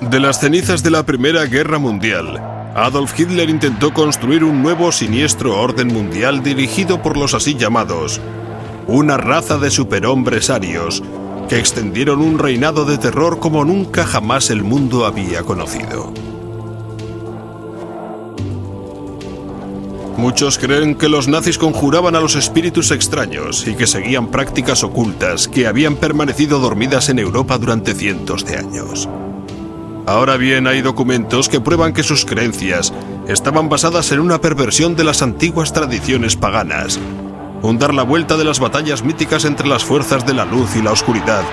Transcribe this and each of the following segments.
De las cenizas de la Primera Guerra Mundial, Adolf Hitler intentó construir un nuevo siniestro orden mundial dirigido por los así llamados, una raza de superhombres arios que extendieron un reinado de terror como nunca jamás el mundo había conocido. Muchos creen que los nazis conjuraban a los espíritus extraños y que seguían prácticas ocultas que habían permanecido dormidas en Europa durante cientos de años. Ahora bien, hay documentos que prueban que sus creencias estaban basadas en una perversión de las antiguas tradiciones paganas, un dar la vuelta de las batallas míticas entre las fuerzas de la luz y la oscuridad,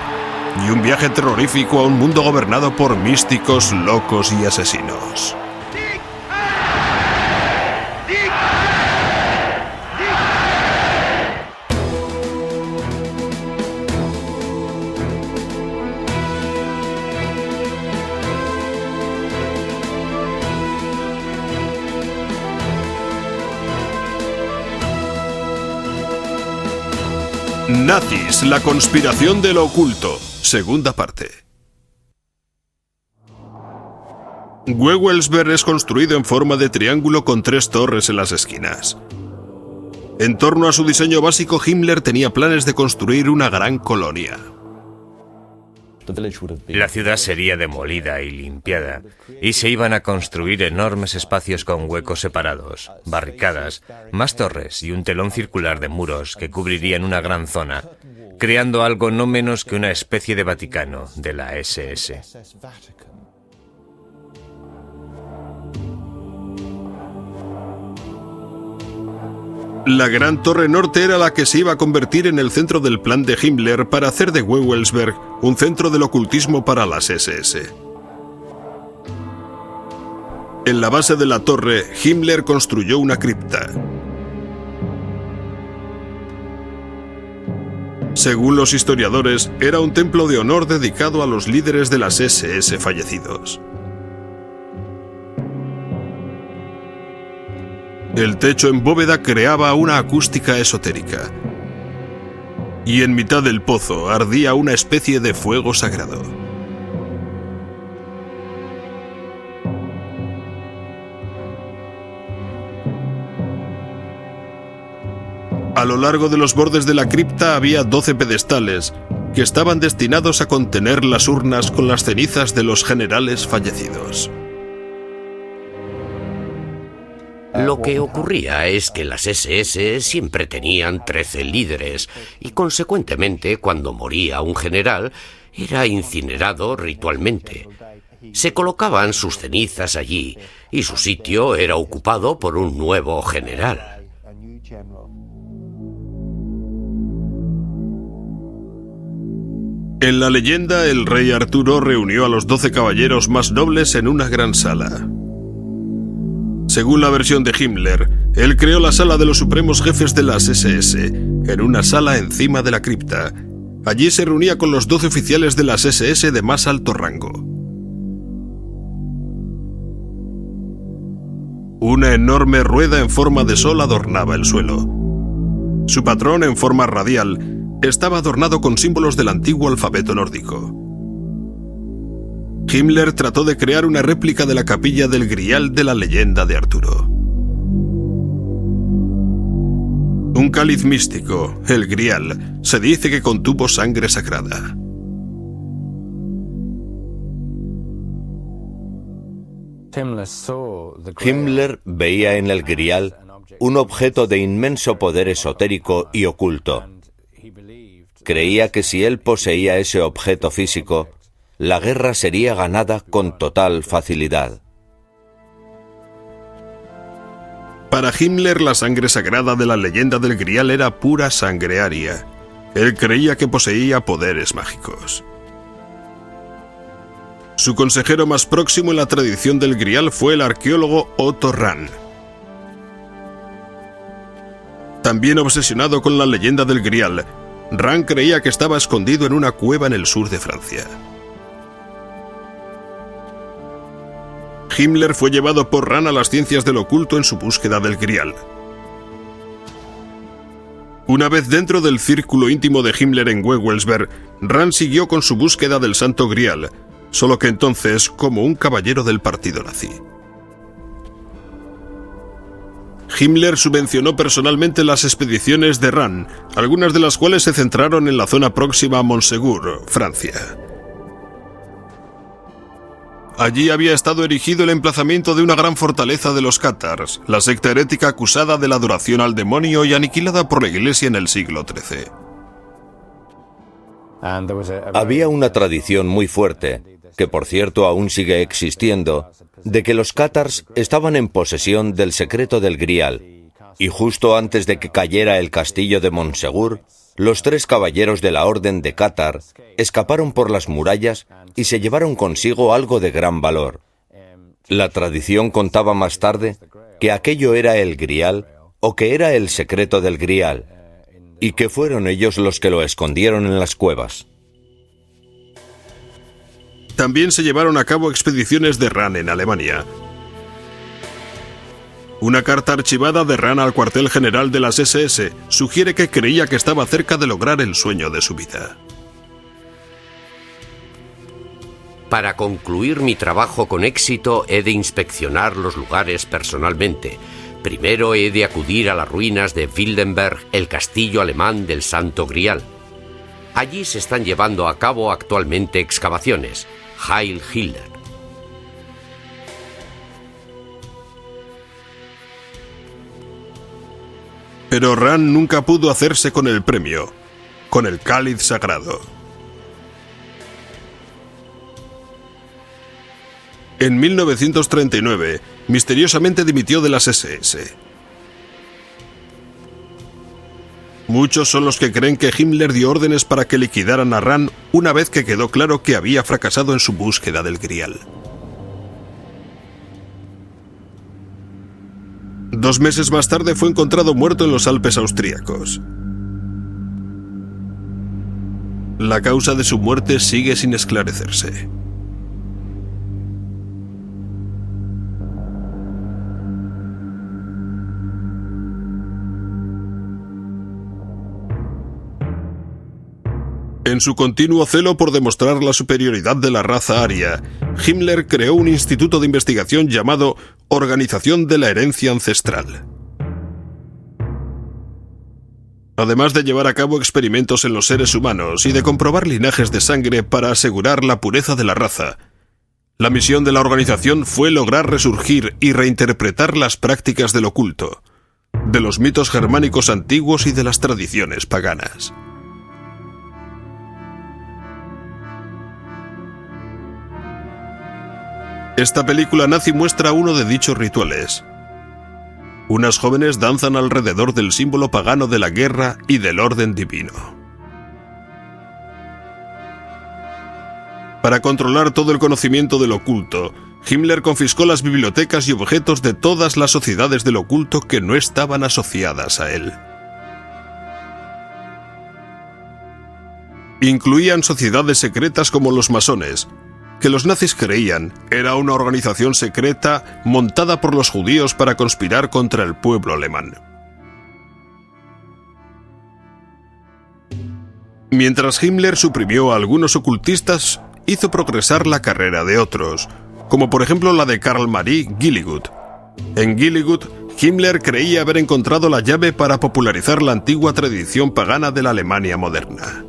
y un viaje terrorífico a un mundo gobernado por místicos, locos y asesinos. Nazis, la conspiración de lo oculto, segunda parte. Wewelsberg es construido en forma de triángulo con 3 torres en las esquinas. En torno a su diseño básico, Himmler tenía planes de construir una gran colonia. La ciudad sería demolida y limpiada, y se iban a construir enormes espacios con huecos separados, barricadas, más torres y un telón circular de muros que cubrirían una gran zona, creando algo no menos que una especie de Vaticano de la SS. La Gran Torre Norte era la que se iba a convertir en el centro del plan de Himmler para hacer de Wewelsberg un centro del ocultismo para las SS. En la base de la torre, Himmler construyó una cripta. Según los historiadores, era un templo de honor dedicado a los líderes de las SS fallecidos. El techo en bóveda creaba una acústica esotérica. Y en mitad del pozo ardía una especie de fuego sagrado. A lo largo de los bordes de la cripta había 12 pedestales que estaban destinados a contener las urnas con las cenizas de los generales fallecidos. Lo que ocurría es que las SS siempre tenían 13 líderes y, consecuentemente, cuando moría un general, era incinerado ritualmente. Se colocaban sus cenizas allí y su sitio era ocupado por un nuevo general. En la leyenda, el rey Arturo reunió a los 12 caballeros más nobles en una gran sala. Según la versión de Himmler, él creó la sala de los supremos jefes de las SS, en una sala encima de la cripta. Allí se reunía con los 12 oficiales de las SS de más alto rango. Una enorme rueda en forma de sol adornaba el suelo. Su patrón, en forma radial, estaba adornado con símbolos del antiguo alfabeto nórdico. Himmler trató de crear una réplica de la capilla del Grial de la leyenda de Arturo. Un cáliz místico, el Grial, se dice que contuvo sangre sagrada. Himmler veía en el Grial un objeto de inmenso poder esotérico y oculto. Creía que si él poseía ese objeto físico, la guerra sería ganada con total facilidad. Para Himmler, la sangre sagrada de la leyenda del Grial era pura sangre aria. Él creía que poseía poderes mágicos. Su consejero más próximo en la tradición del Grial fue el arqueólogo Otto Rahn. También obsesionado con la leyenda del Grial, Rahn creía que estaba escondido en una cueva en el sur de Francia. Himmler fue llevado por Rahn a las ciencias del oculto en su búsqueda del Grial. Una vez dentro del círculo íntimo de Himmler en Wewelsberg, Rand siguió con su búsqueda del Santo Grial, solo que entonces como un caballero del partido nazi. Himmler subvencionó personalmente las expediciones de Rand, algunas de las cuales se centraron en la zona próxima a Montségur, Francia. Allí había estado erigido el emplazamiento de una gran fortaleza de los cátars, la secta herética acusada de la adoración al demonio y aniquilada por la Iglesia en el siglo XIII. Había una tradición muy fuerte, que por cierto aún sigue existiendo, de que los cátars estaban en posesión del secreto del Grial, y justo antes de que cayera el castillo de Montségur, los 3 caballeros de la Orden de Cátar escaparon por las murallas y se llevaron consigo algo de gran valor. La tradición contaba más tarde que aquello era el Grial o que era el secreto del Grial, y que fueron ellos los que lo escondieron en las cuevas. También se llevaron a cabo expediciones de Rand en Alemania. Una carta archivada de Rand al cuartel general de las SS sugiere que creía que estaba cerca de lograr el sueño de su vida. Para concluir mi trabajo con éxito he de inspeccionar los lugares personalmente. Primero he de acudir a las ruinas de Wildenberg, el castillo alemán del Santo Grial. Allí se están llevando a cabo actualmente excavaciones. Heil Hitler. Pero Rand nunca pudo hacerse con el premio, con el cáliz sagrado. En 1939, misteriosamente dimitió de las SS. Muchos son los que creen que Himmler dio órdenes para que liquidaran a Rand una vez que quedó claro que había fracasado en su búsqueda del Grial. 2 meses más tarde fue encontrado muerto en los Alpes austríacos. La causa de su muerte sigue sin esclarecerse. En su continuo celo por demostrar la superioridad de la raza aria, Himmler creó un instituto de investigación llamado Organización de la Herencia Ancestral. Además de llevar a cabo experimentos en los seres humanos y de comprobar linajes de sangre para asegurar la pureza de la raza, la misión de la organización fue lograr resurgir y reinterpretar las prácticas del oculto, de los mitos germánicos antiguos y de las tradiciones paganas. Esta película nazi muestra uno de dichos rituales. Unas jóvenes danzan alrededor del símbolo pagano de la guerra y del orden divino. Para controlar todo el conocimiento del oculto, Himmler confiscó las bibliotecas y objetos de todas las sociedades del oculto que no estaban asociadas a él. Incluían sociedades secretas como los masones, que los nazis creían era una organización secreta montada por los judíos para conspirar contra el pueblo alemán. Mientras Himmler suprimió a algunos ocultistas, hizo progresar la carrera de otros, como por ejemplo la de Karl Marie Gilligut. En Gilligut, Himmler creía haber encontrado la llave para popularizar la antigua tradición pagana de la Alemania moderna.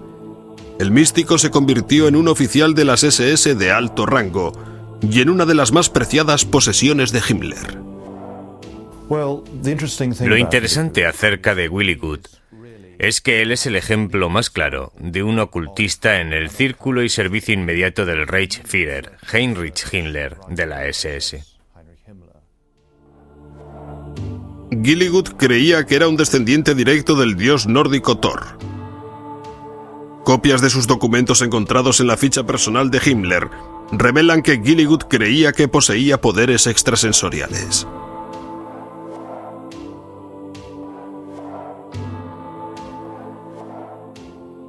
El místico se convirtió en un oficial de las SS de alto rango y en una de las más preciadas posesiones de Himmler. Lo interesante acerca de Gilligut es que él es el ejemplo más claro de un ocultista en el círculo y servicio inmediato del Reichsführer, Heinrich Himmler, de la SS. Gilligut creía que era un descendiente directo del dios nórdico Thor. Copias de sus documentos encontrados en la ficha personal de Himmler revelan que Gilligut creía que poseía poderes extrasensoriales.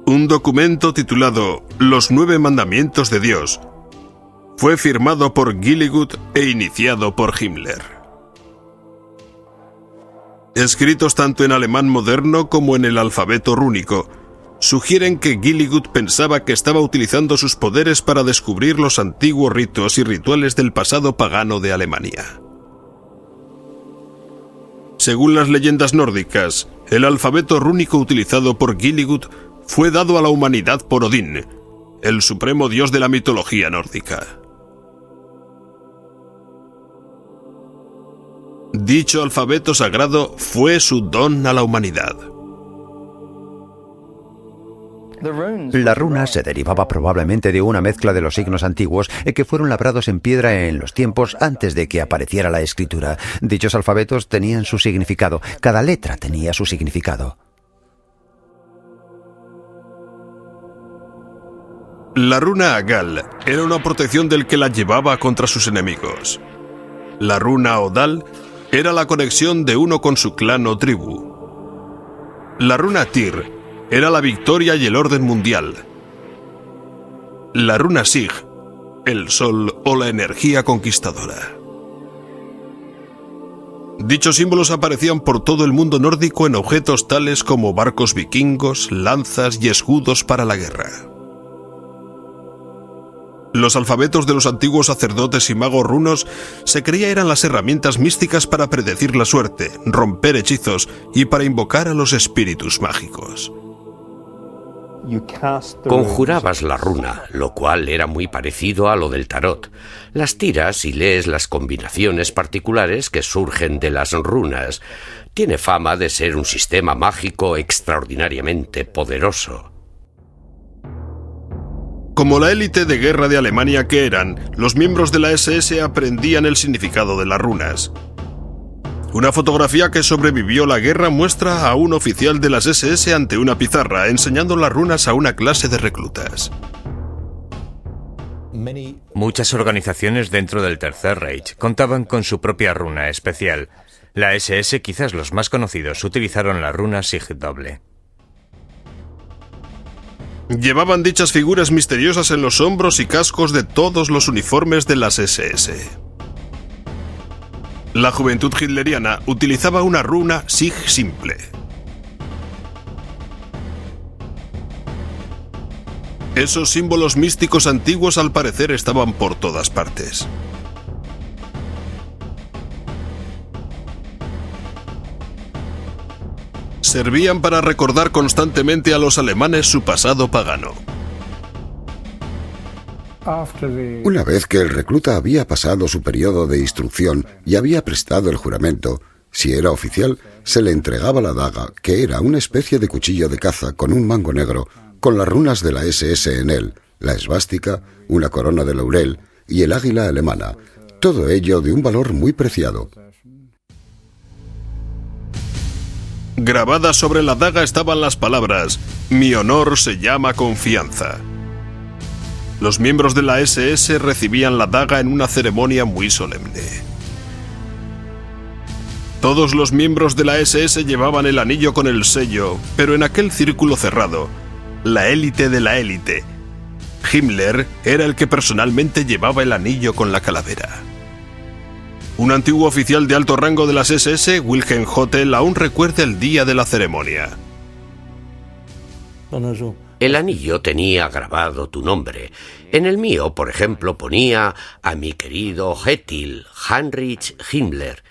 Un documento titulado Los 9 Mandamientos de Dios fue firmado por Gilligut e iniciado por Himmler. escritos tanto en alemán moderno como en el alfabeto rúnico, sugieren que Gilligut pensaba que estaba utilizando sus poderes para descubrir los antiguos ritos y rituales del pasado pagano de Alemania. Según las leyendas nórdicas, el alfabeto rúnico utilizado por Gilligut fue dado a la humanidad por Odín, el supremo dios de la mitología nórdica. Dicho alfabeto sagrado fue su don a la humanidad. La runa se derivaba probablemente de una mezcla de los signos antiguos que fueron labrados en piedra en los tiempos antes de que apareciera la escritura. Dichos alfabetos tenían su significado, cada letra tenía su significado. La runa Agal era una protección del que la llevaba contra sus enemigos. La runa Odal era la conexión de uno con su clan o tribu. La runa Tyr era la victoria y el orden mundial. La runa Sig, el sol o la energía conquistadora. Dichos símbolos aparecían por todo el mundo nórdico en objetos tales como barcos vikingos, lanzas y escudos para la guerra. Los alfabetos de los antiguos sacerdotes y magos runos se creía eran las herramientas místicas para predecir la suerte, romper hechizos y para invocar a los espíritus mágicos. Conjurabas la runa, lo cual era muy parecido a lo del tarot. Las tiras y lees las combinaciones particulares que surgen de las runas. Tiene fama de ser un sistema mágico extraordinariamente poderoso. Como la élite de guerra de Alemania que eran, los miembros de la SS aprendían el significado de las runas. Una fotografía que sobrevivió la guerra muestra a un oficial de las SS ante una pizarra enseñando las runas a una clase de reclutas. Muchas organizaciones dentro del Tercer Reich contaban con su propia runa especial. La SS, quizás los más conocidos, utilizaron la runa Sig doble. Llevaban dichas figuras misteriosas en los hombros y cascos de todos los uniformes de las SS. La juventud hitleriana utilizaba una runa Sig simple. Esos símbolos místicos antiguos al parecer estaban por todas partes. Servían para recordar constantemente a los alemanes su pasado pagano. Una vez que el recluta había pasado su periodo de instrucción y había prestado el juramento, si era oficial, se le entregaba la daga, que era una especie de cuchillo de caza con un mango negro, con las runas de la SS en él, la esvástica, una corona de laurel y el águila alemana, todo ello de un valor muy preciado. Grabadas sobre la daga estaban las palabras: "Mi honor se llama confianza". Los miembros de la SS recibían la daga en una ceremonia muy solemne. Todos los miembros de la SS llevaban el anillo con el sello, pero en aquel círculo cerrado, la élite de la élite, Himmler era el que personalmente llevaba el anillo con la calavera. Un antiguo oficial de alto rango de las SS, Wilhelm Hotel, aún recuerda el día de la ceremonia. El anillo tenía grabado tu nombre. En el mío, por ejemplo, ponía a mi querido Hethil Heinrich Himmler.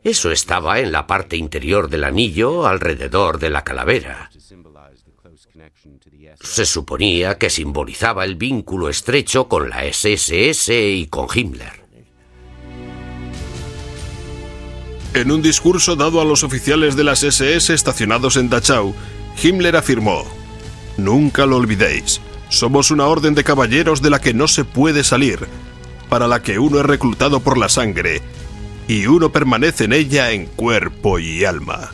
Eso estaba en la parte interior del anillo, alrededor de la calavera. Se suponía que simbolizaba el vínculo estrecho con la SSS y con Himmler. En un discurso dado a los oficiales de las SS estacionados en Dachau, Himmler afirmó: "Nunca lo olvidéis, somos una orden de caballeros de la que no se puede salir, para la que uno es reclutado por la sangre, y uno permanece en ella en cuerpo y alma".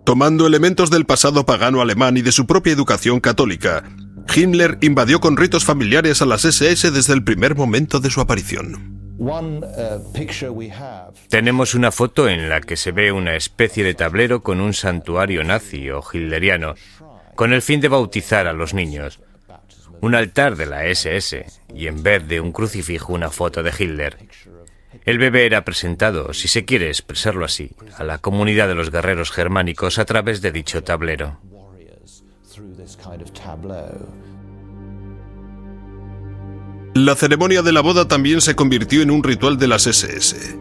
Tomando elementos del pasado pagano alemán y de su propia educación católica, Himmler invadió con ritos familiares a las SS desde el primer momento de su aparición. Tenemos una foto en la que se ve una especie de tablero con un santuario nazi o hitleriano, con el fin de bautizar a los niños. un altar de la SS y en vez de un crucifijo una foto de Hitler. El bebé era presentado, si se quiere expresarlo así, a la comunidad de los guerreros germánicos a través de dicho tablero. La ceremonia de la boda también se convirtió en un ritual de las SS.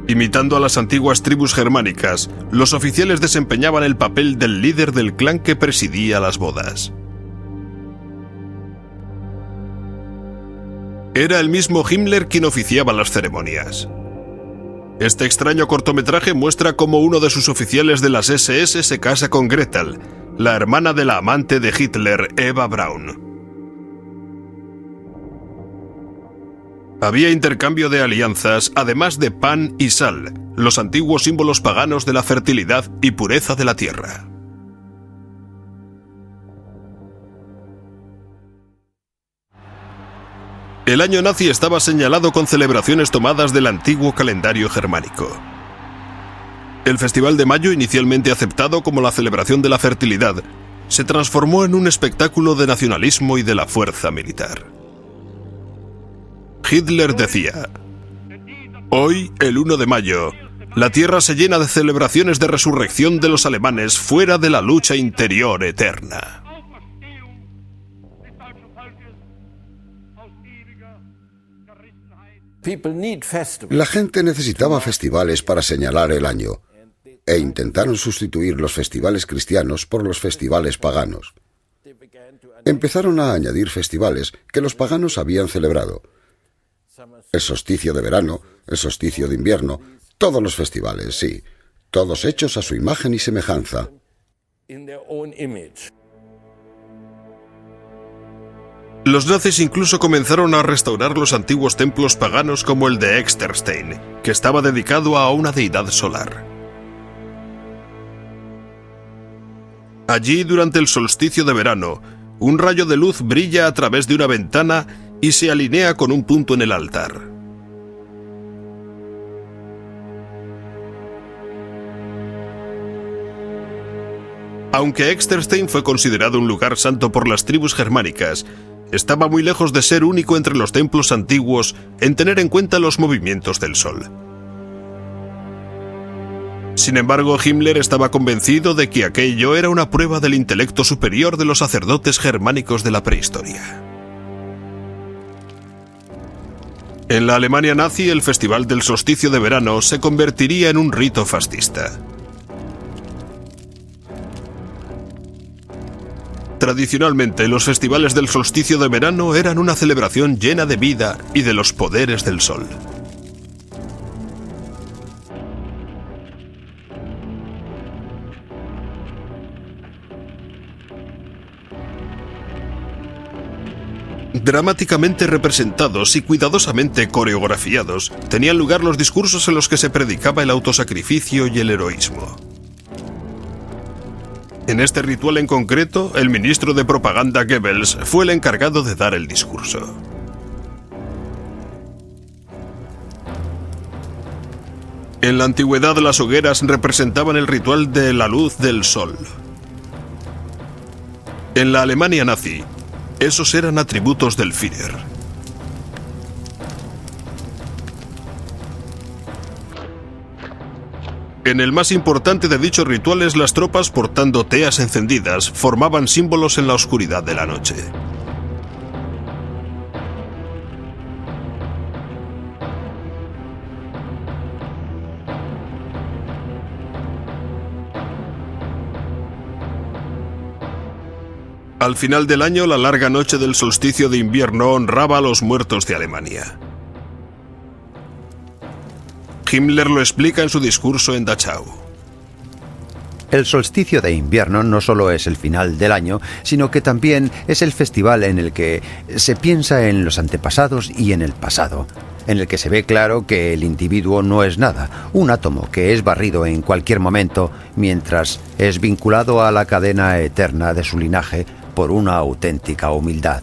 Imitando a las antiguas tribus germánicas, los oficiales desempeñaban el papel del líder del clan que presidía las bodas. Era el mismo Himmler quien oficiaba las ceremonias. Este extraño cortometraje muestra cómo uno de sus oficiales de las SS se casa con Gretel, la hermana de la amante de Hitler, Eva Braun. Había intercambio de alianzas, además de pan y sal, los antiguos símbolos paganos de la fertilidad y pureza de la tierra. El año nazi estaba señalado con celebraciones tomadas del antiguo calendario germánico. El Festival de Mayo, inicialmente aceptado como la celebración de la fertilidad, se transformó en un espectáculo de nacionalismo y de la fuerza militar. Hitler decía: hoy, el 1 de mayo, la tierra se llena de celebraciones de resurrección de los alemanes fuera de la lucha interior eterna. La gente necesitaba festivales para señalar el año, e intentaron sustituir los festivales cristianos por los festivales paganos. Empezaron a añadir festivales que los paganos habían celebrado. El solsticio de verano, el solsticio de invierno, todos los festivales, sí, todos hechos a su imagen y semejanza. Los nazis incluso comenzaron a restaurar los antiguos templos paganos como el de Exterstein, que estaba dedicado a una deidad solar. Allí, durante el solsticio de verano, un rayo de luz brilla a través de una ventana y se alinea con un punto en el altar. Aunque Exterstein fue considerado un lugar santo por las tribus germánicas, estaba muy lejos de ser único entre los templos antiguos en tener en cuenta los movimientos del sol. Sin embargo, Himmler estaba convencido de que aquello era una prueba del intelecto superior de los sacerdotes germánicos de la prehistoria. En la Alemania nazi, el Festival del Solsticio de Verano se convertiría en un rito fascista. Tradicionalmente, los festivales del solsticio de verano eran una celebración llena de vida y de los poderes del sol. Dramáticamente representados y cuidadosamente coreografiados, tenían lugar los discursos en los que se predicaba el autosacrificio y el heroísmo. En este ritual en concreto, el ministro de propaganda Goebbels fue el encargado de dar el discurso. En la antigüedad, las hogueras representaban el ritual de la luz del sol. En la Alemania nazi, esos eran atributos del Führer. En el más importante de dichos rituales, las tropas portando teas encendidas formaban símbolos en la oscuridad de la noche. Al final del año, la larga noche del solsticio de invierno honraba a los muertos de Alemania. Himmler lo explica en su discurso en Dachau. El solsticio de invierno no solo es el final del año, sino que también es el festival en el que se piensa en los antepasados y en el pasado, en el que se ve claro que el individuo no es nada, un átomo que es barrido en cualquier momento, mientras es vinculado a la cadena eterna de su linaje por una auténtica humildad.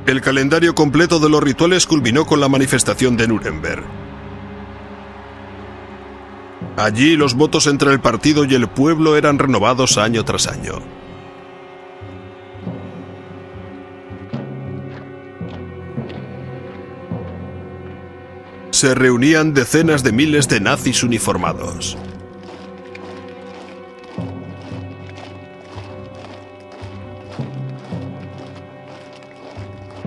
El calendario completo de los rituales culminó con la manifestación de Nuremberg. Allí los votos entre el partido y el pueblo eran renovados año tras año. Se reunían decenas de miles de nazis uniformados.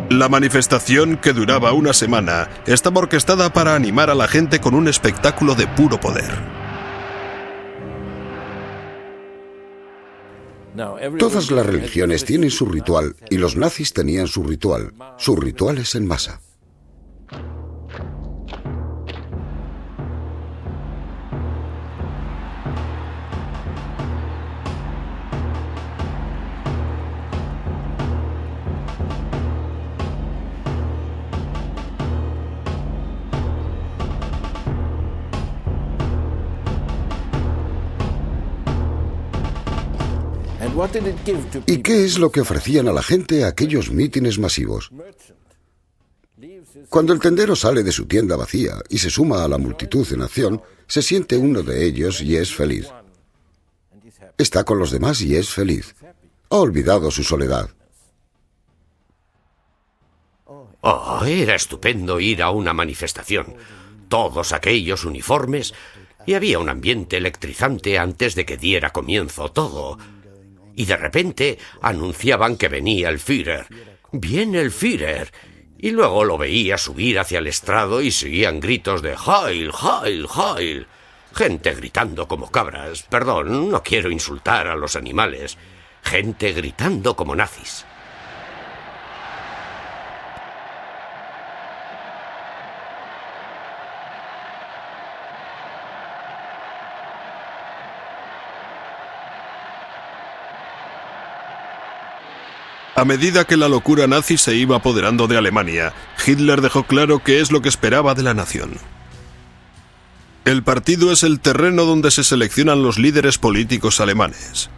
La manifestación, que duraba una semana, estaba orquestada para animar a la gente con un espectáculo de puro poder. Todas las religiones tienen su ritual y los nazis tenían su ritual. Sus rituales en masa. ¿Y qué es lo que ofrecían a la gente a aquellos mítines masivos? Cuando el tendero sale de su tienda vacía y se suma a la multitud en acción, se siente uno de ellos y es feliz. Está con los demás y es feliz. Ha olvidado su soledad. Oh, era estupendo ir a una manifestación. Todos aquellos uniformes, y había un ambiente electrizante antes de que diera comienzo todo. Y de repente anunciaban que venía el Führer. ¡Viene el Führer! Y luego lo veía subir hacia el estrado y seguían gritos de ¡Heil, Heil, Heil! Gente gritando como cabras. Perdón, no quiero insultar a los animales. Gente gritando como nazis. A medida que la locura nazi se iba apoderando de Alemania, Hitler dejó claro qué es lo que esperaba de la nación. El partido es el terreno donde se seleccionan los líderes políticos alemanes.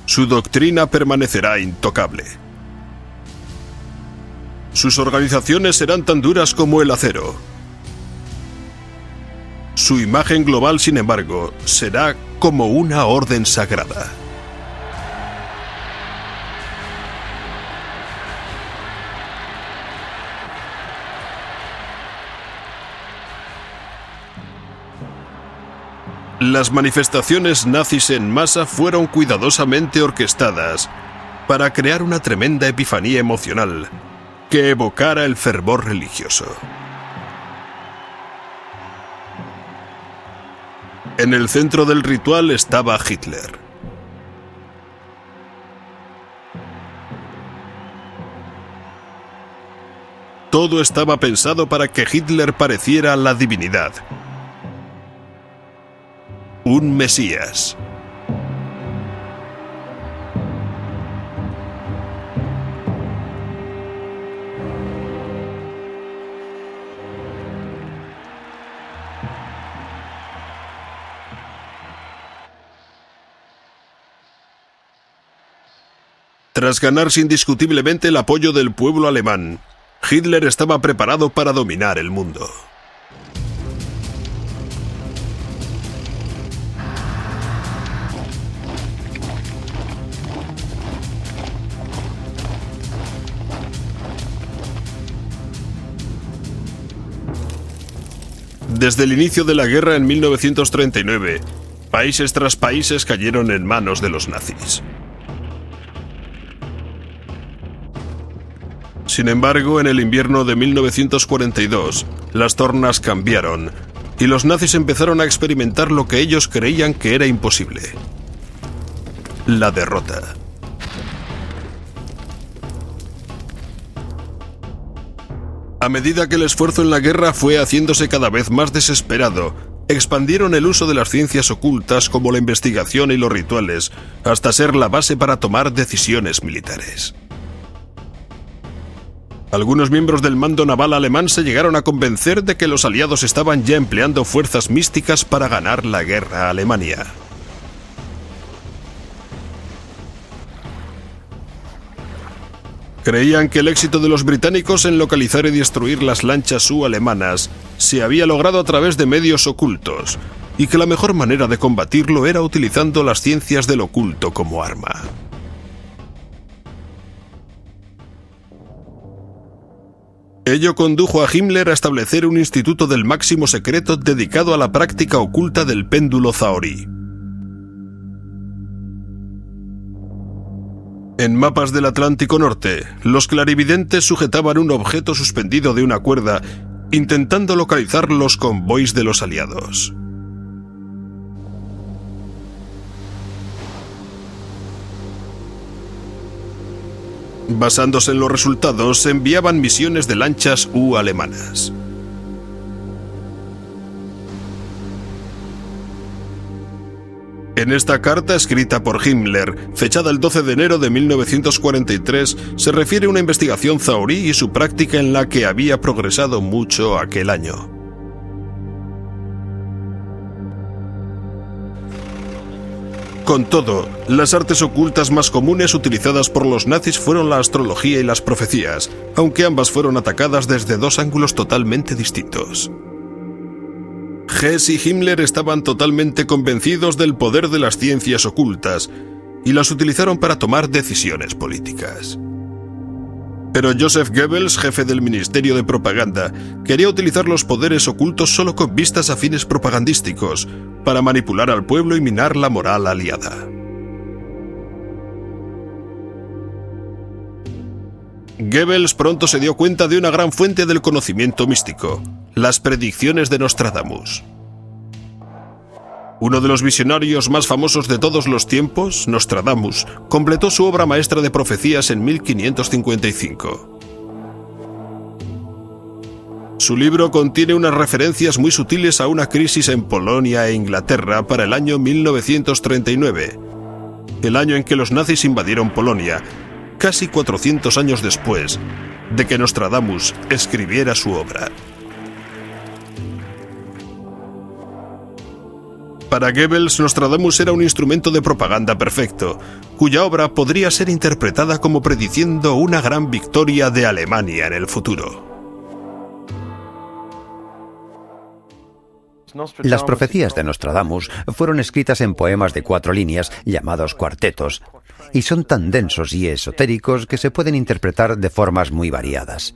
Su doctrina permanecerá intocable. Sus organizaciones serán tan duras como el acero. Su imagen global, sin embargo, será como una orden sagrada. Las manifestaciones nazis en masa fueron cuidadosamente orquestadas para crear una tremenda epifanía emocional que evocara el fervor religioso. En el centro del ritual estaba Hitler. Todo estaba pensado para que Hitler pareciera la divinidad. Un mesías. Tras ganarse indiscutiblemente el apoyo del pueblo alemán, Hitler estaba preparado para dominar el mundo. Desde el inicio de la guerra en 1939, países tras países cayeron en manos de los nazis. Sin embargo, en el invierno de 1942, las tornas cambiaron y los nazis empezaron a experimentar lo que ellos creían que era imposible: la derrota. A medida que el esfuerzo en la guerra fue haciéndose cada vez más desesperado, expandieron el uso de las ciencias ocultas como la investigación y los rituales, hasta ser la base para tomar decisiones militares. Algunos miembros del mando naval alemán se llegaron a convencer de que los aliados estaban ya empleando fuerzas místicas para ganar la guerra a Alemania. Creían que el éxito de los británicos en localizar y destruir las lanchas alemanas se había logrado a través de medios ocultos, y que la mejor manera de combatirlo era utilizando las ciencias del oculto como arma. Ello condujo a Himmler a establecer un instituto del máximo secreto dedicado a la práctica oculta del péndulo zahorí. En mapas del Atlántico Norte, los clarividentes sujetaban un objeto suspendido de una cuerda, intentando localizar los convoys de los aliados. Basándose en los resultados, se enviaban misiones de lanchas alemanas. En esta carta escrita por Himmler, fechada el 12 de enero de 1943, se refiere a una investigación zahorí y su práctica en la que había progresado mucho aquel año. Con todo, las artes ocultas más comunes utilizadas por los nazis fueron la astrología y las profecías, aunque ambas fueron atacadas desde dos ángulos totalmente distintos. Hess y Himmler estaban totalmente convencidos del poder de las ciencias ocultas y las utilizaron para tomar decisiones políticas. Pero Joseph Goebbels, jefe del Ministerio de Propaganda, quería utilizar los poderes ocultos solo con vistas a fines propagandísticos, para manipular al pueblo y minar la moral aliada. Goebbels pronto se dio cuenta de una gran fuente del conocimiento místico: las predicciones de Nostradamus. Uno de los visionarios más famosos de todos los tiempos, Nostradamus, completó su obra maestra de profecías en 1555. Su libro contiene unas referencias muy sutiles a una crisis en Polonia e Inglaterra para el año 1939, el año en que los nazis invadieron Polonia, casi 400 años después de que Nostradamus escribiera su obra. Para Goebbels, Nostradamus era un instrumento de propaganda perfecto, cuya obra podría ser interpretada como prediciendo una gran victoria de Alemania en el futuro. Las profecías de Nostradamus fueron escritas en poemas de 4 líneas, llamados cuartetos, y son tan densos y esotéricos que se pueden interpretar de formas muy variadas.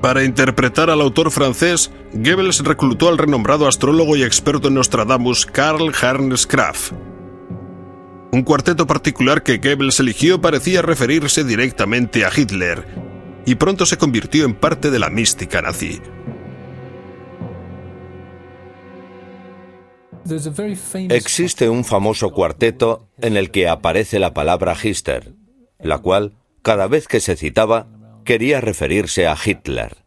Para interpretar al autor francés, Goebbels reclutó al renombrado astrólogo y experto en Nostradamus Karl Ernst Graf. Un cuarteto particular que Goebbels eligió parecía referirse directamente a Hitler, y pronto se convirtió en parte de la mística nazi. Existe un famoso cuarteto en el que aparece la palabra Hister, la cual, cada vez que se citaba, quería referirse a Hitler.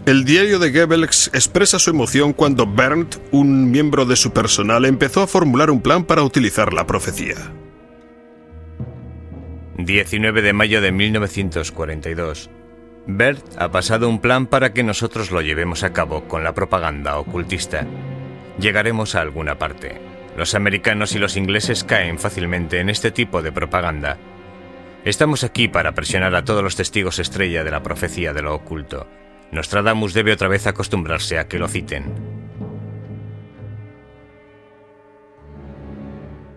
El diario de Goebbels expresa su emoción cuando Berndt, un miembro de su personal, empezó a formular un plan para utilizar la profecía. 19 de mayo de 1942. Bert ha pasado un plan para que nosotros lo llevemos a cabo con la propaganda ocultista. Llegaremos a alguna parte. Los americanos y los ingleses caen fácilmente en este tipo de propaganda. Estamos aquí para presionar a todos los testigos estrella de la profecía de lo oculto. Nostradamus debe otra vez acostumbrarse a que lo citen.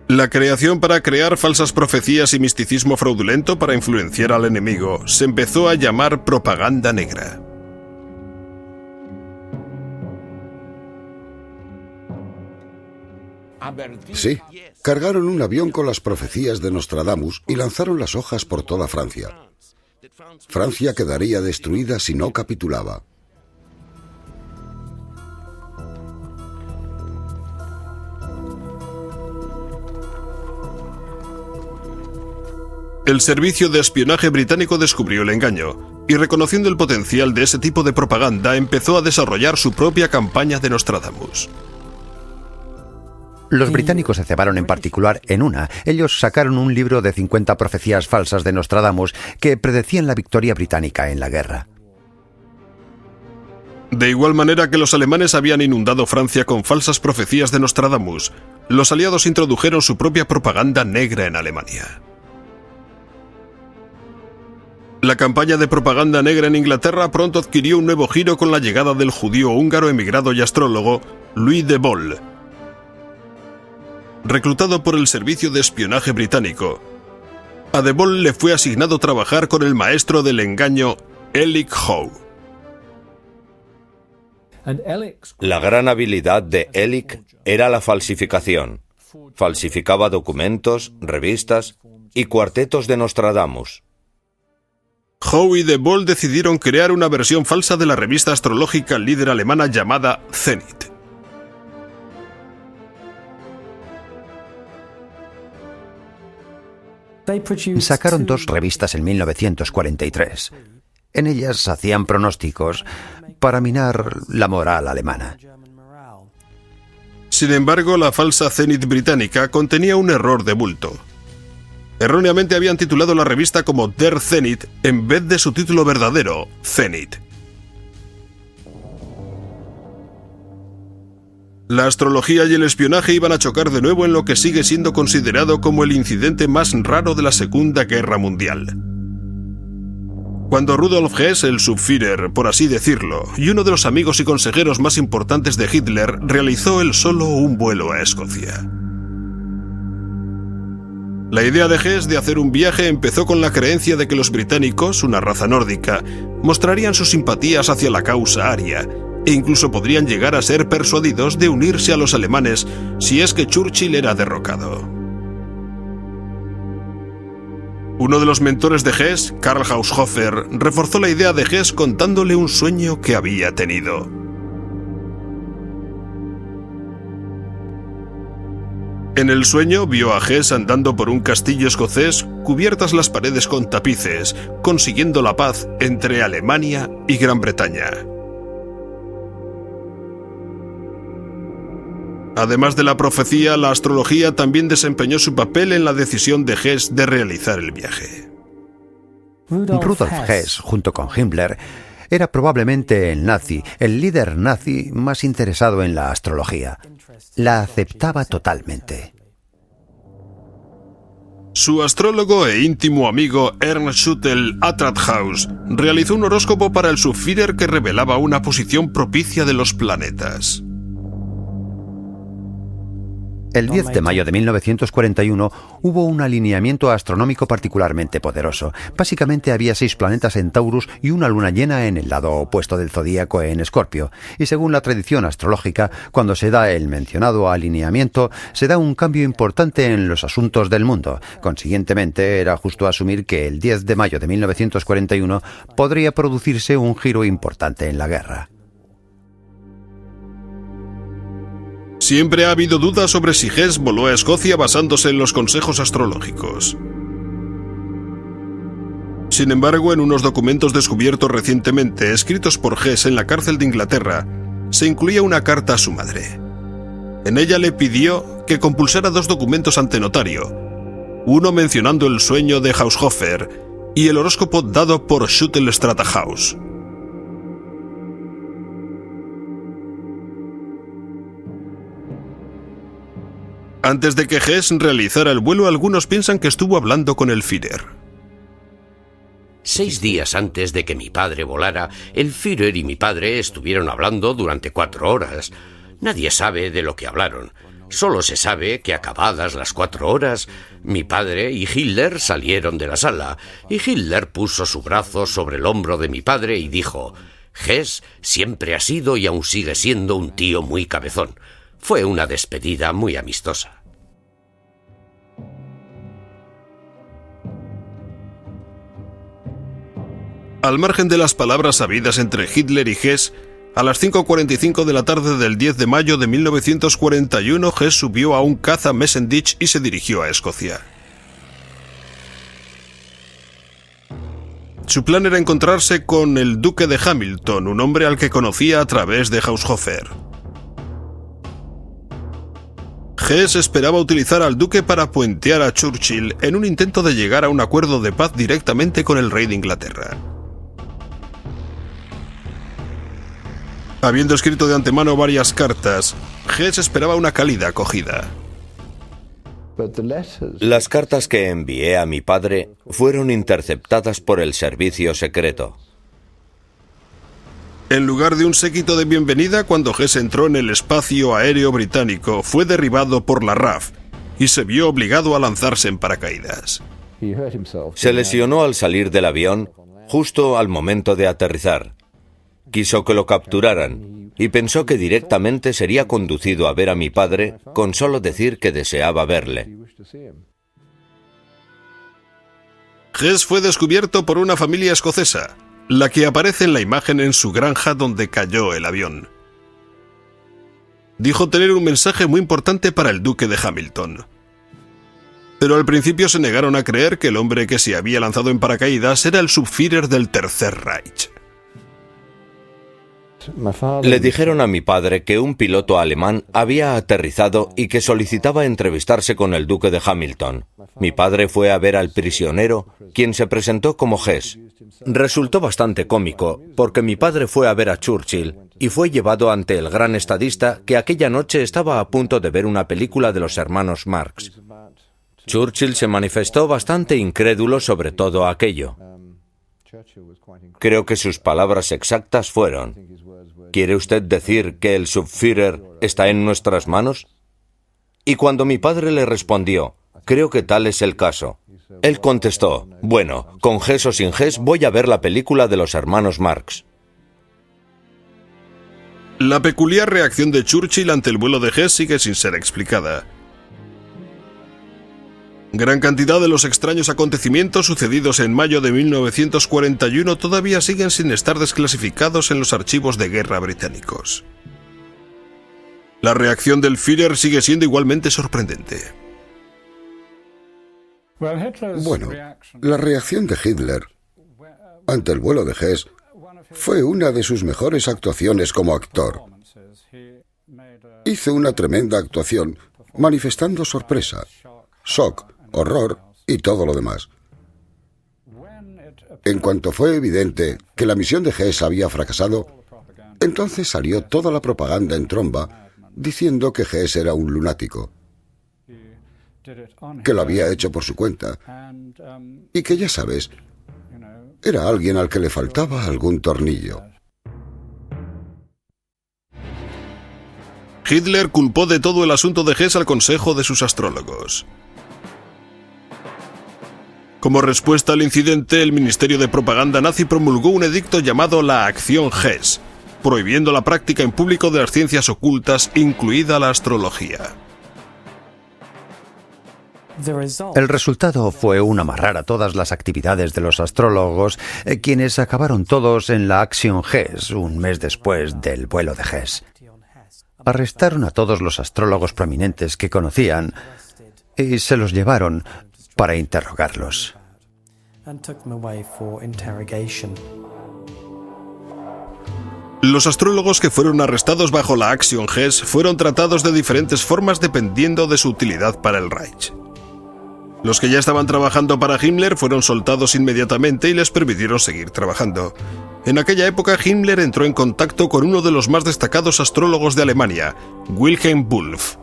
La creación para crear falsas profecías y misticismo fraudulento para influenciar al enemigo se empezó a llamar propaganda negra. Sí, cargaron un avión con las profecías de Nostradamus y lanzaron las hojas por toda Francia. Francia quedaría destruida si no capitulaba. El servicio de espionaje británico descubrió el engaño y, reconociendo el potencial de ese tipo de propaganda, empezó a desarrollar su propia campaña de Nostradamus. Los británicos se cebaron en particular en una. Ellos sacaron un libro de 50 profecías falsas de Nostradamus que predecían la victoria británica en la guerra. De igual manera que los alemanes habían inundado Francia con falsas profecías de Nostradamus, los aliados introdujeron su propia propaganda negra en Alemania. La campaña de propaganda negra en Inglaterra pronto adquirió un nuevo giro con la llegada del judío húngaro emigrado y astrólogo Louis de Boll. Reclutado por el servicio de espionaje británico, a de Boll le fue asignado trabajar con el maestro del engaño Elik Howe. La gran habilidad de Elik era la falsificación. Falsificaba documentos, revistas y cuartetos de Nostradamus. Howe y de Boll decidieron crear una versión falsa de la revista astrológica líder alemana llamada Zenit. Sacaron 2 revistas en 1943. En ellas hacían pronósticos para minar la moral alemana. Sin embargo, la falsa Zenit británica contenía un error de bulto. Erróneamente habían titulado la revista como Der Zenit en vez de su título verdadero, Zenit. La astrología y el espionaje iban a chocar de nuevo en lo que sigue siendo considerado como el incidente más raro de la Segunda Guerra Mundial. Cuando Rudolf Hess, el Subführer, por así decirlo, y uno de los amigos y consejeros más importantes de Hitler, realizó él solo un vuelo a Escocia. La idea de Hess de hacer un viaje empezó con la creencia de que los británicos, una raza nórdica, mostrarían sus simpatías hacia la causa aria, e incluso podrían llegar a ser persuadidos de unirse a los alemanes si es que Churchill era derrocado. Uno de los mentores de Hess, Karl Haushofer, reforzó la idea de Hess contándole un sueño que había tenido. En el sueño vio a Hess andando por un castillo escocés cubiertas las paredes con tapices, consiguiendo la paz entre Alemania y Gran Bretaña. Además de la profecía, la astrología también desempeñó su papel en la decisión de Hess de realizar el viaje. Rudolf Hess, junto con Himmler, era probablemente el líder nazi más interesado en la astrología. La aceptaba totalmente. Su astrólogo e íntimo amigo Ernst Schüttel Atradhaus realizó un horóscopo para el Subführer que revelaba una posición propicia de los planetas. El 10 de mayo de 1941 hubo un alineamiento astronómico particularmente poderoso. Básicamente había 6 planetas en Taurus y una luna llena en el lado opuesto del zodíaco en Escorpio. Y según la tradición astrológica, cuando se da el mencionado alineamiento, se da un cambio importante en los asuntos del mundo. Consiguientemente, era justo asumir que el 10 de mayo de 1941 podría producirse un giro importante en la guerra. Siempre ha habido dudas sobre si Hess voló a Escocia basándose en los consejos astrológicos. Sin embargo, en unos documentos descubiertos recientemente, escritos por Hess en la cárcel de Inglaterra, se incluía una carta a su madre. En ella le pidió que compulsara 2 documentos ante notario, uno mencionando el sueño de Haushofer y el horóscopo dado por Schüttel Atradhaus. Antes de que Hess realizara el vuelo, algunos piensan que estuvo hablando con el Führer. 6 días antes de que mi padre volara, el Führer y mi padre estuvieron hablando durante 4 horas. Nadie sabe de lo que hablaron. Solo se sabe que acabadas las 4 horas, mi padre y Hitler salieron de la sala, y Hitler puso su brazo sobre el hombro de mi padre y dijo: «Hess siempre ha sido y aún sigue siendo un tío muy cabezón». Fue una despedida muy amistosa. Al margen de las palabras habidas entre Hitler y Hess, a las 5:45 de la tarde del 10 de mayo de 1941, Hess subió a un caza Messerschmitt y se dirigió a Escocia. Su plan era encontrarse con el duque de Hamilton, un hombre al que conocía a través de Haushofer. Hess esperaba utilizar al duque para puentear a Churchill en un intento de llegar a un acuerdo de paz directamente con el rey de Inglaterra. Habiendo escrito de antemano varias cartas, Hess esperaba una cálida acogida. Las cartas que envié a mi padre fueron interceptadas por el servicio secreto. En lugar de un séquito de bienvenida, cuando Hess entró en el espacio aéreo británico, fue derribado por la RAF y se vio obligado a lanzarse en paracaídas. Se lesionó al salir del avión justo al momento de aterrizar. Quiso que lo capturaran y pensó que directamente sería conducido a ver a mi padre con solo decir que deseaba verle. Hess fue descubierto por una familia escocesa, la que aparece en la imagen en su granja donde cayó el avión. Dijo tener un mensaje muy importante para el duque de Hamilton. Pero al principio se negaron a creer que el hombre que se había lanzado en paracaídas era el Subführer del Tercer Reich. Le dijeron a mi padre que un piloto alemán había aterrizado y que solicitaba entrevistarse con el duque de Hamilton. Mi padre fue a ver al prisionero, quien se presentó como Hess. Resultó bastante cómico, porque mi padre fue a ver a Churchill y fue llevado ante el gran estadista que aquella noche estaba a punto de ver una película de los hermanos Marx. Churchill se manifestó bastante incrédulo sobre todo aquello. Creo que sus palabras exactas fueron: ¿quiere usted decir que el Subführer está en nuestras manos? Y cuando mi padre le respondió: creo que tal es el caso, él contestó: bueno, con Hess o sin Hess voy a ver la película de los hermanos Marx. La peculiar reacción de Churchill ante el vuelo de Hess sigue sin ser explicada. Gran cantidad de los extraños acontecimientos sucedidos en mayo de 1941 todavía siguen sin estar desclasificados en los archivos de guerra británicos. La reacción del Führer sigue siendo igualmente sorprendente. Bueno, la reacción de Hitler ante el vuelo de Hess fue una de sus mejores actuaciones como actor. Hizo una tremenda actuación, manifestando sorpresa, shock, horror y todo lo demás. En cuanto fue evidente que la misión de Hess había fracasado, entonces salió toda la propaganda en tromba diciendo que Hess era un lunático, que lo había hecho por su cuenta y que, ya sabes, era alguien al que le faltaba algún tornillo. Hitler culpó de todo el asunto de Hess al consejo de sus astrólogos. Como respuesta al incidente, el Ministerio de Propaganda nazi promulgó un edicto llamado la Acción Hess, prohibiendo la práctica en público de las ciencias ocultas, incluida la astrología. El resultado fue un amarrar a todas las actividades de los astrólogos, quienes acabaron todos en la Acción Hess un mes después del vuelo de Hess. Arrestaron a todos los astrólogos prominentes que conocían y se los llevaron para interrogarlos. Los astrólogos que fueron arrestados bajo la Acción Hess fueron tratados de diferentes formas dependiendo de su utilidad para el Reich. Los que ya estaban trabajando para Himmler fueron soltados inmediatamente y les permitieron seguir trabajando. En aquella época, Himmler entró en contacto con uno de los más destacados astrólogos de Alemania, Wilhelm Wulff.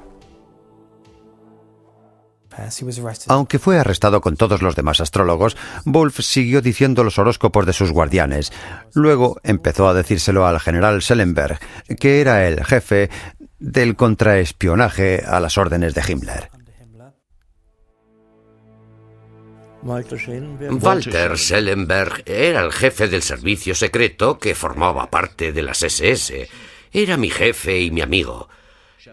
Aunque fue arrestado con todos los demás astrólogos, Wulff siguió diciendo los horóscopos de sus guardianes. Luego empezó a decírselo al general Schellenberg, que era el jefe del contraespionaje a las órdenes de Himmler. Walter Schellenberg era el jefe del servicio secreto que formaba parte de las SS. Era mi jefe y mi amigo.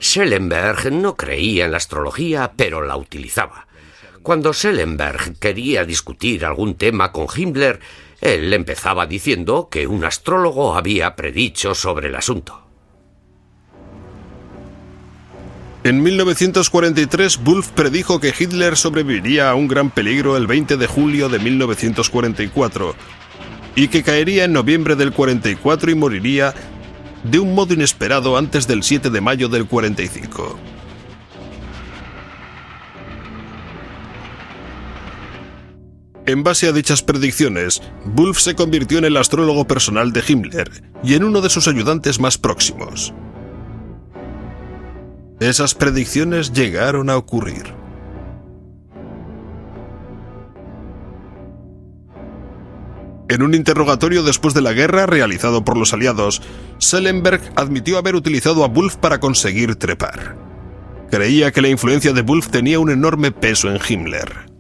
Schellenberg no creía en la astrología, pero la utilizaba. Cuando Schellenberg quería discutir algún tema con Himmler, él empezaba diciendo que un astrólogo había predicho sobre el asunto. En 1943, Wulff predijo que Hitler sobreviviría a un gran peligro el 20 de julio de 1944 y que caería en noviembre del 44 y moriría de un modo inesperado antes del 7 de mayo del 45. En base a dichas predicciones, Wulff se convirtió en el astrólogo personal de Himmler y en uno de sus ayudantes más próximos. Esas predicciones llegaron a ocurrir. En un interrogatorio después de la guerra realizado por los aliados, Schellenberg admitió haber utilizado a Wulff para conseguir trepar. Creía que la influencia de Wulff tenía un enorme peso en Himmler.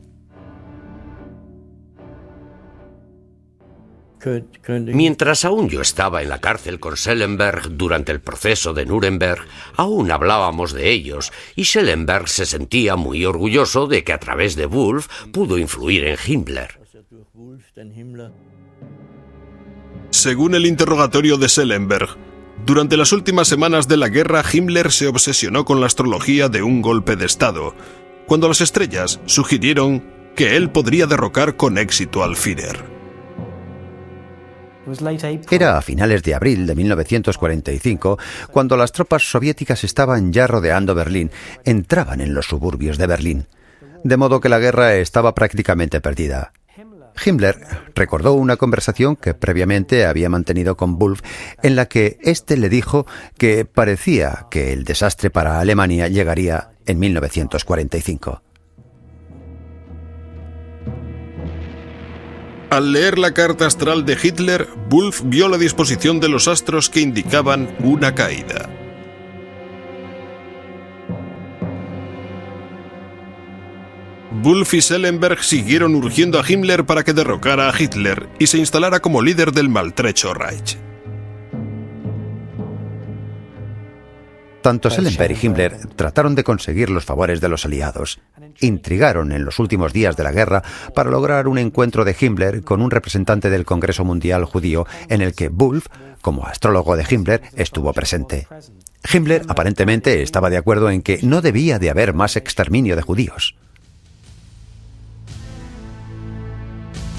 Mientras aún yo estaba en la cárcel con Schellenberg durante el proceso de Nuremberg, aún hablábamos de ellos, y Schellenberg se sentía muy orgulloso de que a través de Wulff pudo influir en Himmler. Según el interrogatorio de Schellenberg, durante las últimas semanas de la guerra, Himmler se obsesionó con la astrología de un golpe de Estado, cuando las estrellas sugirieron que él podría derrocar con éxito al Führer. Era a finales de abril de 1945, cuando las tropas soviéticas estaban ya rodeando Berlín, entraban en los suburbios de Berlín, de modo que la guerra estaba prácticamente perdida. Himmler recordó una conversación que previamente había mantenido con Wulff, en la que éste le dijo que parecía que el desastre para Alemania llegaría en 1945. Al leer la carta astral de Hitler, Wulff vio la disposición de los astros que indicaban una caída. Wulff y Schellenberg siguieron urgiendo a Himmler para que derrocara a Hitler y se instalara como líder del maltrecho Reich. Tanto Schellenberg y Himmler trataron de conseguir los favores de los aliados. Intrigaron en los últimos días de la guerra para lograr un encuentro de Himmler con un representante del Congreso Mundial Judío en el que Wulff, como astrólogo de Himmler, estuvo presente. Himmler aparentemente estaba de acuerdo en que no debía de haber más exterminio de judíos.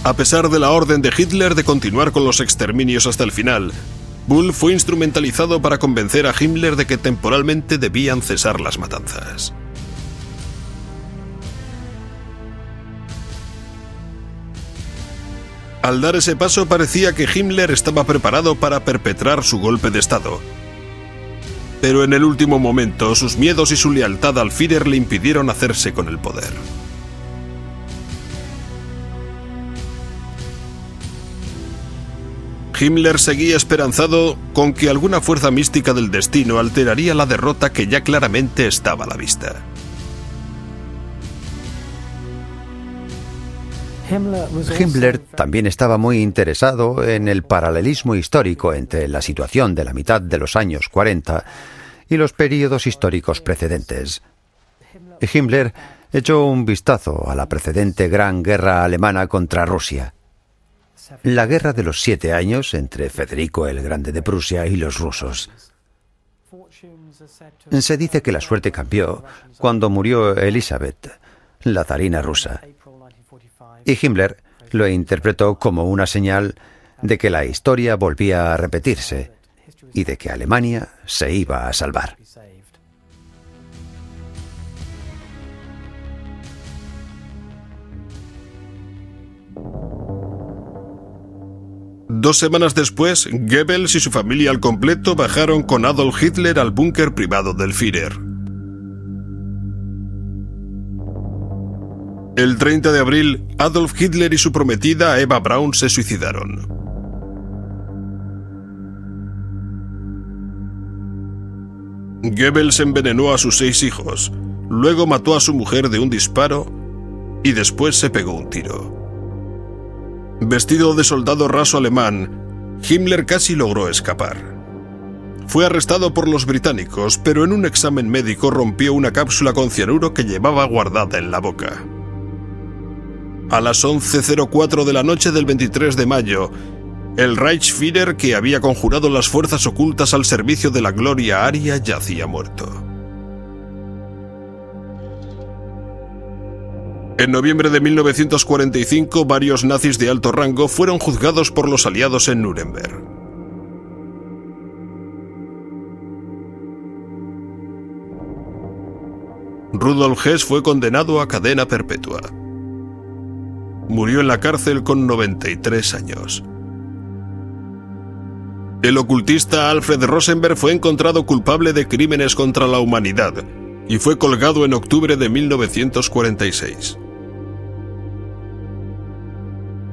A pesar de la orden de Hitler de continuar con los exterminios hasta el final, Wulff fue instrumentalizado para convencer a Himmler de que temporalmente debían cesar las matanzas. Al dar ese paso parecía que Himmler estaba preparado para perpetrar su golpe de Estado. Pero en el último momento, sus miedos y su lealtad al Führer le impidieron hacerse con el poder. Himmler seguía esperanzado con que alguna fuerza mística del destino alteraría la derrota que ya claramente estaba a la vista. Himmler también estaba muy interesado en el paralelismo histórico entre la situación de la mitad de los años 40 y los períodos históricos precedentes. Himmler echó un vistazo a la precedente Gran Guerra Alemana contra Rusia. La Guerra de los 7 años entre Federico el Grande de Prusia y los rusos. Se dice que la suerte cambió cuando murió Elizabeth, la zarina rusa. Y Himmler lo interpretó como una señal de que la historia volvía a repetirse y de que Alemania se iba a salvar. Dos semanas después, Goebbels y su familia al completo bajaron con Adolf Hitler al búnker privado del Führer. El 30 de abril, Adolf Hitler y su prometida Eva Braun se suicidaron. Goebbels envenenó a sus 6 hijos, luego mató a su mujer de un disparo y después se pegó un tiro. Vestido de soldado raso alemán, Himmler casi logró escapar. Fue arrestado por los británicos, pero en un examen médico rompió una cápsula con cianuro que llevaba guardada en la boca. A las 11:04 de la noche del 23 de mayo, el Reichsführer, que había conjurado las fuerzas ocultas al servicio de la gloria aria, yacía muerto. En noviembre de 1945, varios nazis de alto rango fueron juzgados por los aliados en Nuremberg. Rudolf Hess fue condenado a cadena perpetua. Murió en la cárcel con 93 años. El ocultista Alfred Rosenberg fue encontrado culpable de crímenes contra la humanidad y fue colgado en octubre de 1946.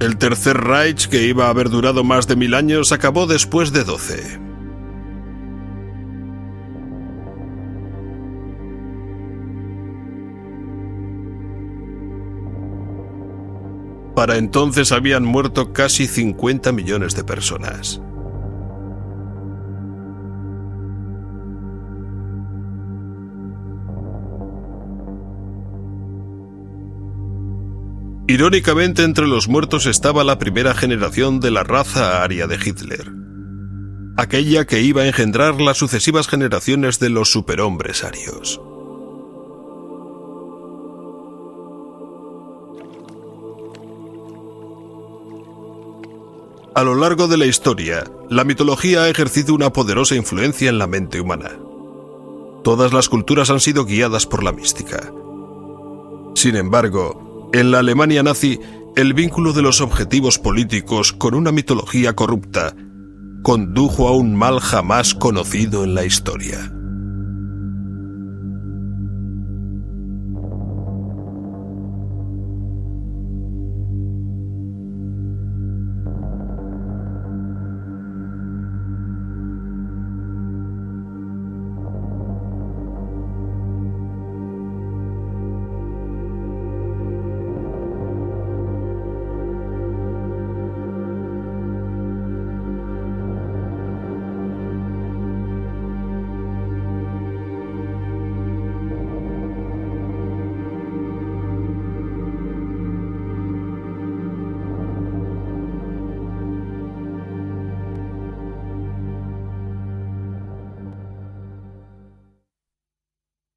El Tercer Reich, que iba a haber durado más de 1000 años, acabó después de 12. Para entonces habían muerto casi 50 millones de personas. Irónicamente, entre los muertos estaba la primera generación de la raza aria de Hitler, aquella que iba a engendrar las sucesivas generaciones de los superhombres arios. A lo largo de la historia, la mitología ha ejercido una poderosa influencia en la mente humana. Todas las culturas han sido guiadas por la mística. Sin embargo, en la Alemania nazi, el vínculo de los objetivos políticos con una mitología corrupta condujo a un mal jamás conocido en la historia.